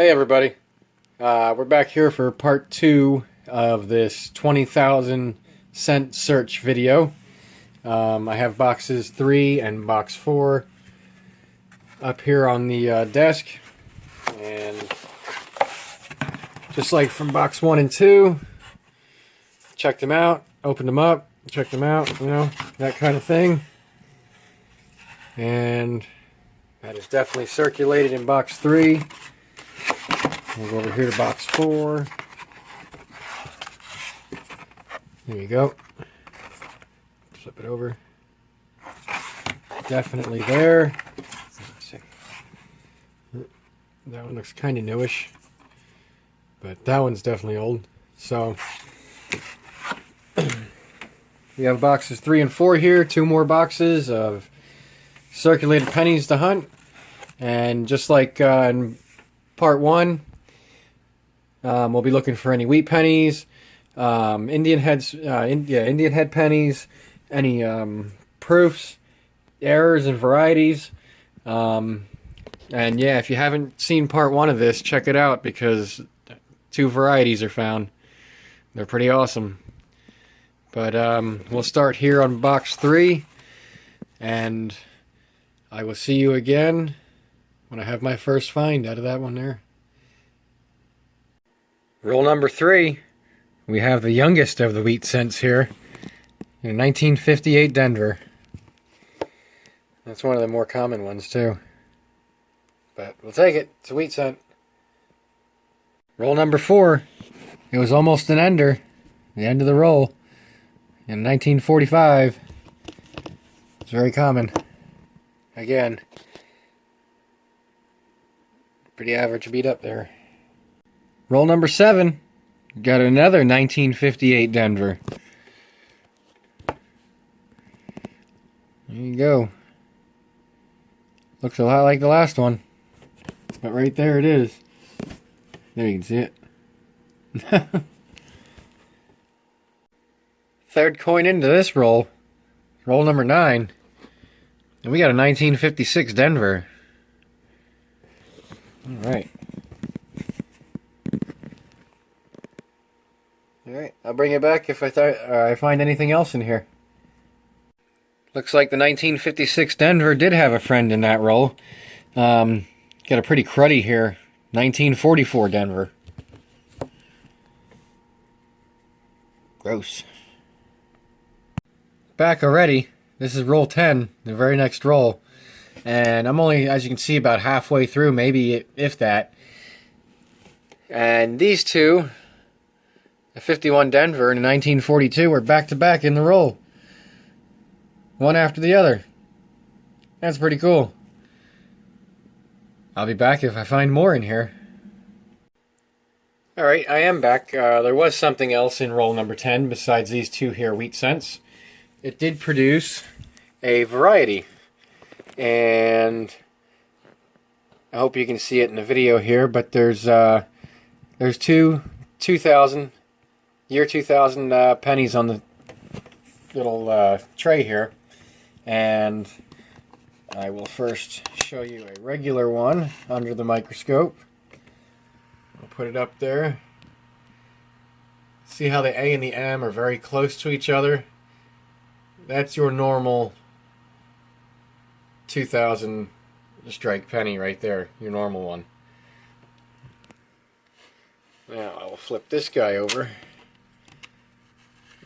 Hey everybody, we're back here for part 2 of this 20,000 cent search video. I have boxes 3 and box 4 up here on the desk, and just like from box 1 and 2, checked them out, opened them up, checked them out, you know, that kind of thing. And that is definitely circulated in box 3. We'll go over here to box 4. There you go. Flip it over. Definitely there. Let's see. That one looks kind of newish, but that one's definitely old. So we have boxes 3 and 4 here. 2 more boxes of circulated pennies to hunt. And just like in part 1, we'll be looking for any wheat pennies, Indian heads, Indian head pennies, any proofs, errors, and varieties. And yeah, if you haven't seen part 1 of this, check it out because 2 varieties are found. They're pretty awesome. But we'll start here on box 3, and I will see you again when I have my first find out of that one there. Roll number 3. We have the youngest of the wheat cents here. In 1958 Denver. That's one of the more common ones too. But we'll take it. It's a wheat cent. Roll number 4. It was almost an ender. The end of the roll. In 1945. It's very common. Again, pretty average beat up there. Roll number 7. Got another 1958 Denver. There you go. Looks a lot like the last one. But right there it is. There you can see it. Third coin into this roll. Roll number 9. And we got a 1956 Denver. Alright. Alright, I'll bring it back if I find anything else in here. Looks like the 1956 Denver did have a friend in that roll. Got a pretty cruddy here. 1944 Denver. Gross. Back already. This is roll 10, the very next roll. And I'm only, as you can see, about halfway through, maybe if that. And these two, a 51 Denver and a 1942, are back to back in the roll. One after the other. That's pretty cool. I'll be back if I find more in here. Alright, I am back. There was something else in roll number 10 besides these 2 here wheat cents. It did produce a variety. And I hope you can see it in the video here, but there's 2 year 2000 pennies on the little tray here, and I will first show you a regular one under the microscope. I'll put it up there. See how the A and the M are very close to each other? That's your normal 2000 strike penny right there, your normal one. Now I will flip this guy over.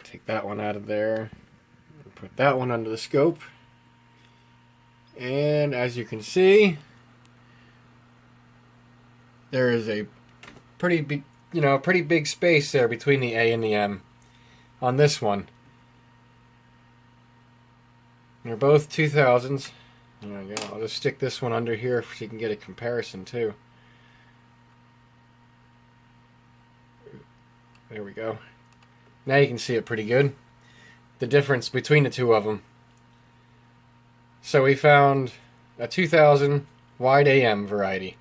Take that one out of there. Put that one under the scope. And as you can see, there is a pretty big, pretty big space there between the A and the M on this one. They're both 2000s. There we go. I'll just stick this one under here so you can get a comparison too. There we go. Now you can see it pretty good. The difference between the 2 of them. So we found a 2000 wide AM variety.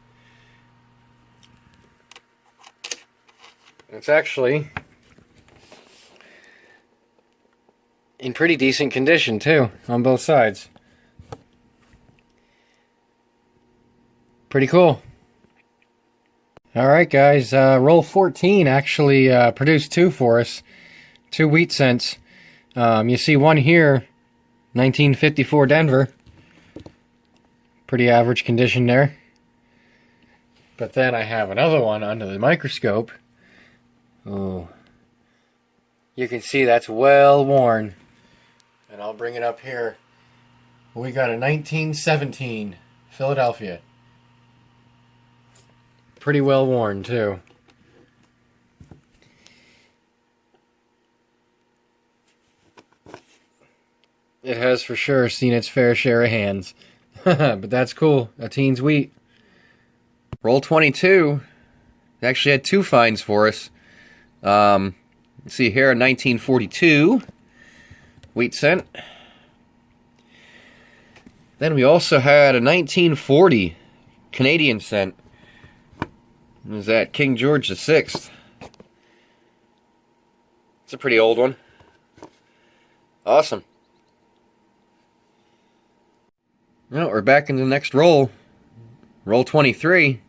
It's actually in pretty decent condition too, on both sides. Pretty cool. Alright guys, roll 14 actually produced two for us. Two wheat cents. You see one here, 1954 Denver. Pretty average condition there. But then I have another one under the microscope. Oh, you can see that's well worn. And I'll bring it up here. We got a 1917 Philadelphia. Pretty well worn too. It has for sure seen its fair share of hands. But that's cool. A teen's wheat. Roll 22. It actually had two finds for us. See here, a 1942 wheat cent. Then we also had a 1940 Canadian cent. It was that King George VI. It's a pretty old one. Awesome. Well, we're back in the next roll. Roll 23.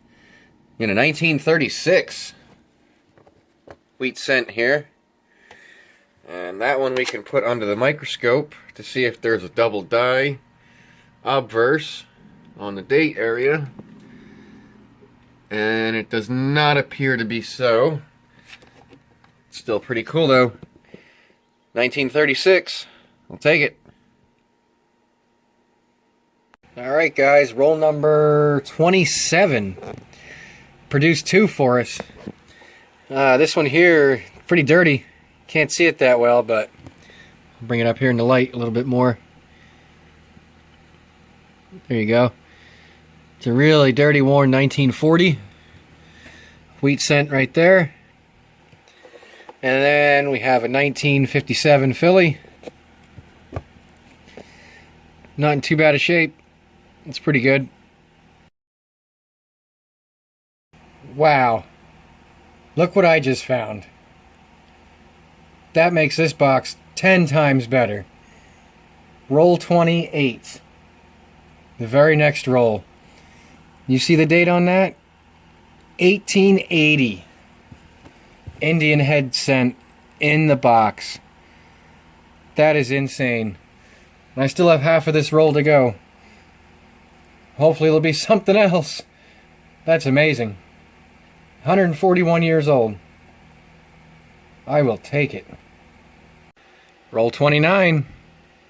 In a 1936 wheat cent here. And that one we can put under the microscope to see if there's a double die obverse on the date area. And it does not appear to be so. It's still pretty cool though. 1936. I'll take it. Alright guys, roll number 27. Produced two for us. This one here, pretty dirty. Can't see it that well, but I'll bring it up here in the light a little bit more. There you go. It's a really dirty, worn 1940 wheat cent right there. And then we have a 1957 Philly. Not in too bad a shape. It's pretty good. Wow. Look what I just found. That makes this box 10 times better. Roll 28. The very next roll. You see the date on that? 1880. Indian head cent in the box. That is insane. And I still have half of this roll to go. Hopefully it'll be something else. That's amazing. 141 years old. I will take it. Roll 29.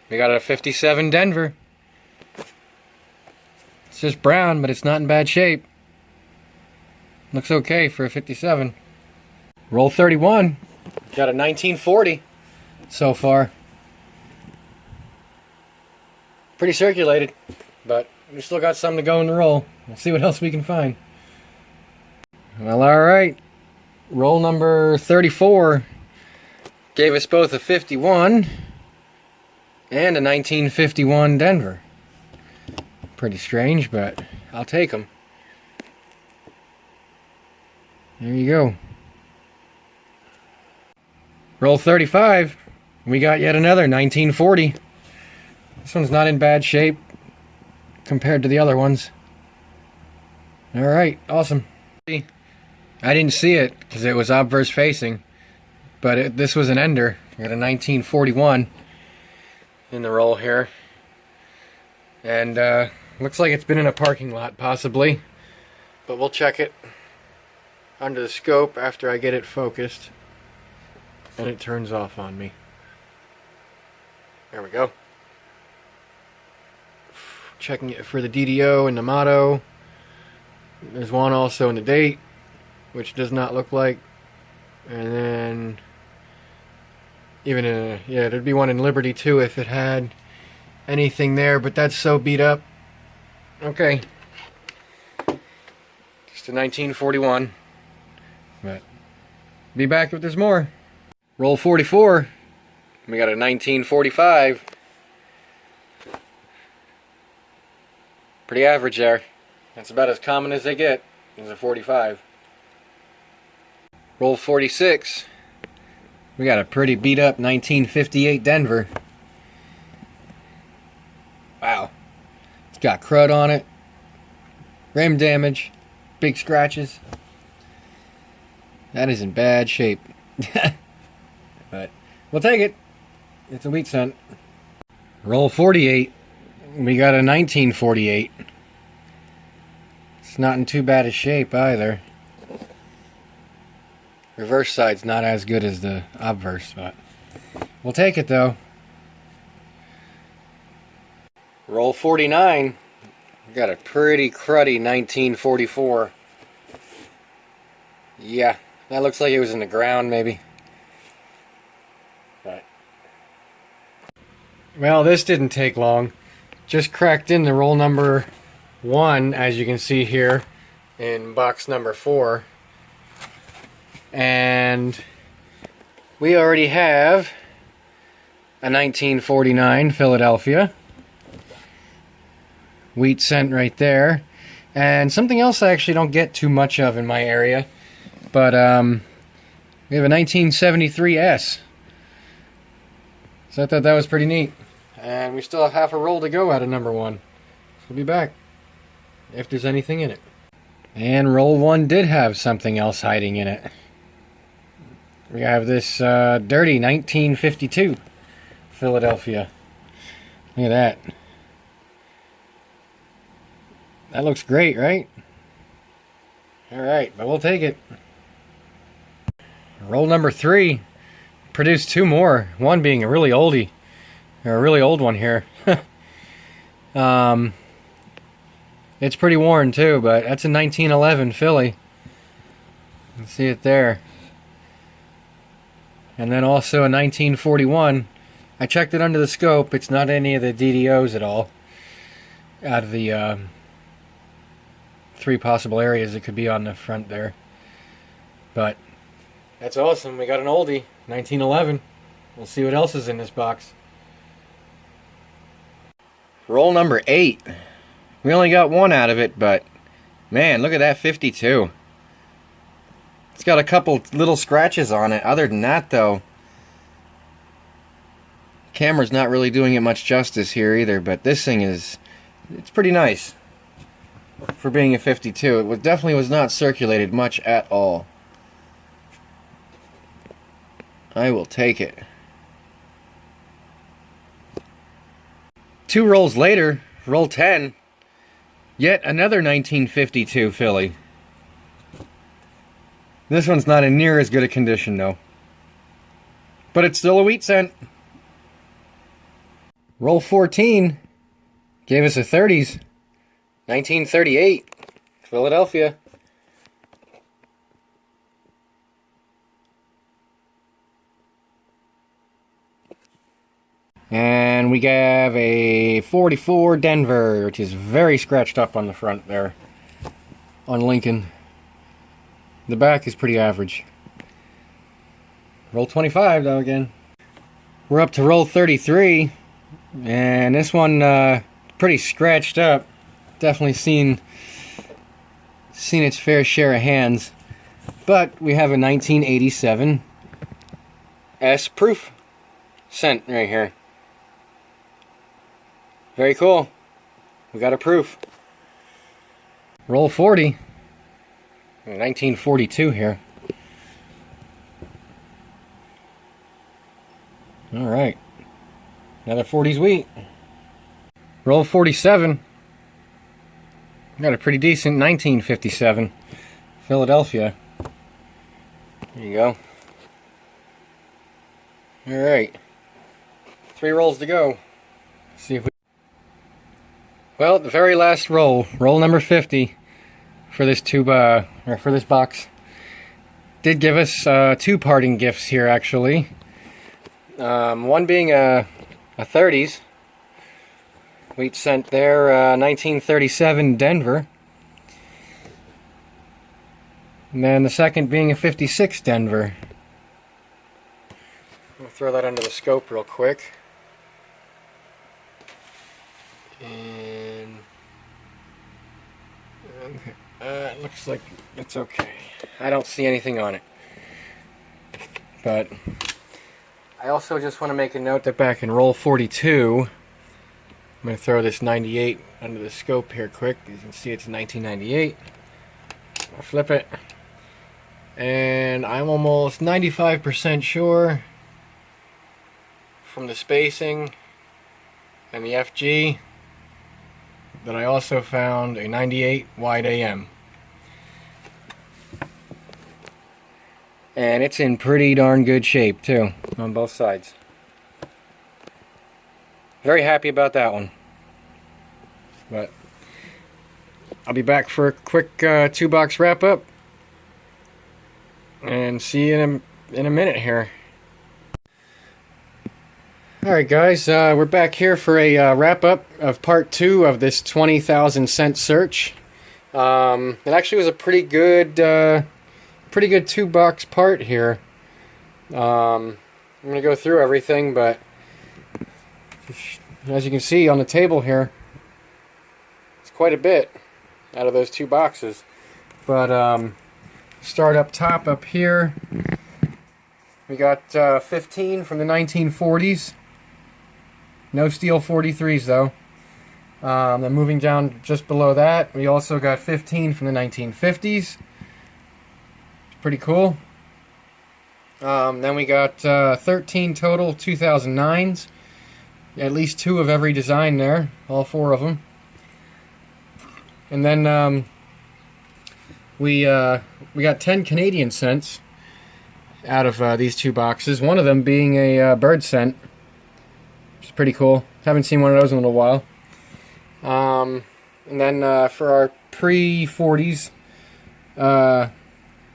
We got a 57 Denver. It's just brown, but it's not in bad shape. Looks okay for a 57. Roll 31. Got a 1940 so far. Pretty circulated, but we still got some to go in the roll. We'll see what else we can find. Well, alright. Roll number 34 gave us both a 51 and a 1951 Denver. Pretty strange, but I'll take them. There you go. Roll 35. We got yet another 1940. This one's not in bad shape compared to the other ones. Alright, awesome. I didn't see it because it was obverse facing, but this was an ender. We got a 1941 in the roll here. And looks like it's been in a parking lot possibly, but we'll check it under the scope after I get it focused and it turns off on me. There we go. Checking it for the DDO and the motto. There's one also in the date, which does not look like. And then even yeah, there'd be one in Liberty too if it had anything there, but that's so beat up. Okay. Just a 1941. But be back if there's more. Roll 44. We got a 1945. Pretty average there. That's about as common as they get. Is a 45. Roll 46. We got a pretty beat up 1958 Denver. Wow. It's got crud on it. Rim damage. Big scratches. That is in bad shape. But we'll take it. It's a wheat cent. Roll 48. We got a 1948. It's not in too bad a shape either. Reverse side's not as good as the obverse, but we'll take it though. Roll 49. We got a pretty cruddy 1944. Yeah, that looks like it was in the ground maybe. But well, this didn't take long. Just cracked in the roll number 1, as you can see here in box number 4. And we already have a 1949 Philadelphia. Wheat cent right there. And something else I actually don't get too much of in my area. But we have a 1973 S. So I thought that was pretty neat. And we still have half a roll to go out of number 1. So we'll be back if there's anything in it. And roll 1 did have something else hiding in it. We have this dirty 1952 Philadelphia. Look at that. That looks great, right? Alright, but we'll take it. Roll number 3 produced 2 more. One being a really oldie. Or a really old one here. It's pretty worn too, but that's a 1911 Philly. You can see it there. And then also a 1941. I checked it under the scope. It's not any of the DDOs at all. Out of the 3 possible areas it could be on the front there. But that's awesome. We got an oldie, 1911. We'll see what else is in this box. Roll number 8. We only got 1 out of it, but man, look at that 52. It's got a couple little scratches on it. Other than that, though, camera's not really doing it much justice here either, but this thing it's pretty nice for being a 52. It definitely was not circulated much at all. I will take it. 2 rolls later, roll 10, yet another 1952 Philly. This one's not in near as good a condition though. But it's still a wheat cent. Roll 14 gave us a 30s. 1938 Philadelphia. And we have a 44 Denver, which is very scratched up on the front there on Lincoln. The back is pretty average. Roll 25 though again. We're up to roll 33, and this one pretty scratched up. Definitely seen its fair share of hands. But we have a 1987 S proof cent right here. Very cool. We got a proof. Roll 40. 1942 here. Alright. Another 40s wheat. Roll 47. Got a pretty decent 1957 Philadelphia. There you go. Alright. 3 rolls to go. See if we... Well, the very last roll, roll number 50 for this tube, or for this box, did give us 2 parting gifts here actually. One being a 30s wheat cent there, 1937 Denver, and then the second being a 56 Denver. I'll throw that under the scope real quick. And okay. It looks like it's okay. I don't see anything on it. But I also just want to make a note that back in roll 42, I'm going to throw this 98 under the scope here quick. You can see it's 1998. I'll flip it. And I'm almost 95% sure from the spacing and the FG that I also found a 98 wide AM. And it's in pretty darn good shape too, on both sides. Very happy about that one. But I'll be back for a quick 2-box wrap up and see you in a minute here. Alright guys, we're back here for a wrap up of part 2 of this 20,000 cent search. It actually was a pretty good 2-box part here. I'm going to go through everything, but as you can see on the table here, it's quite a bit out of those 2 boxes. But start up top up here. We got 15 from the 1940s. No steel 43s though. Then moving down just below that, we also got 15 from the 1950s. Pretty cool. Then we got 13 total 2009s. At least 2 of every design there, all 4 of them. And then we got 10 Canadian cents out of these 2 boxes. One of them being a bird cent, which is pretty cool. Haven't seen one of those in a little while. And then for our pre-40s,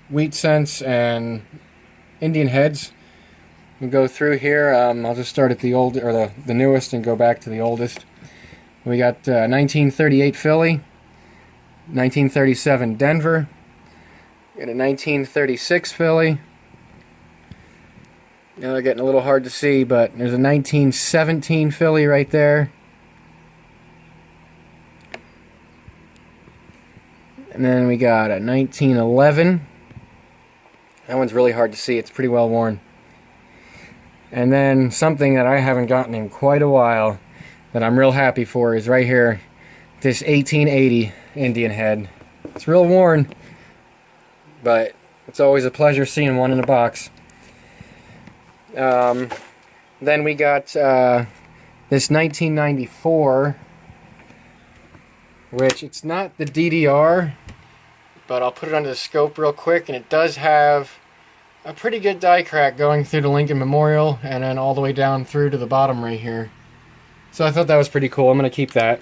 wheat cents and Indian heads. We go through here. I'll just start at the old or the newest and go back to the oldest. We got 1938 Philly, 1937 Denver, and a 1936 Philly. Now they're getting a little hard to see, but there's a 1917 Philly right there. And then we got a 1911. That one's really hard to see. It's pretty well worn. And then something that I haven't gotten in quite a while that I'm real happy for is right here. This 1880 Indian head. It's real worn, but it's always a pleasure seeing one in a box. Then we got this 1994, which it's not the DDR, but I'll put it under the scope real quick, and it does have a pretty good die crack going through the Lincoln Memorial and then all the way down through to the bottom right here. So I thought that was pretty cool. I'm going to keep that.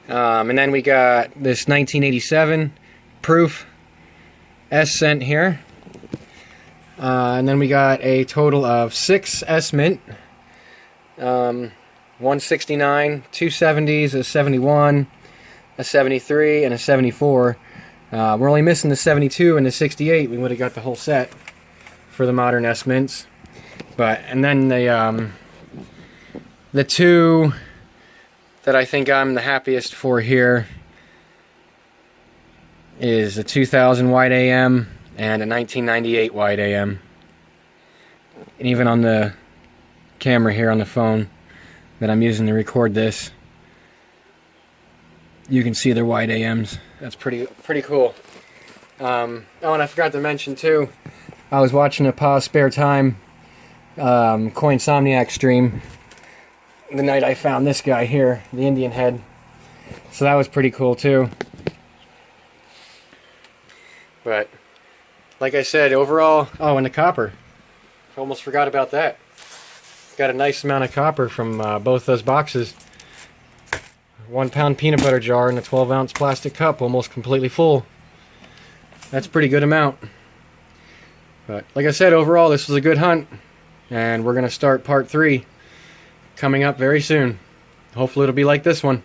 And then we got this 1987 proof S cent here. And then we got a total of 6 S mint. 169, 2 70s, a 71, a 73, and a 74. We're only missing the 72 and the 68. We would have got the whole set for the modern S mints. And then the 2 that I think I'm the happiest for here is a 2000 wide AM and a 1998 wide AM. And even on the camera here on the phone that I'm using to record this, you can see their wide AMs. That's pretty cool. Oh, and I forgot to mention too, I was watching a Pa's Spare Time Coinsomniac stream the night I found this guy here, the Indian head. So that was pretty cool too. But like I said, overall, oh, and the copper. I almost forgot about that. Got a nice amount of copper from both those boxes. 1 pound peanut butter jar in a 12-ounce plastic cup, almost completely full. That's a pretty good amount. But like I said, overall, this was a good hunt, and we're going to start part 3 coming up very soon. Hopefully it'll be like this one.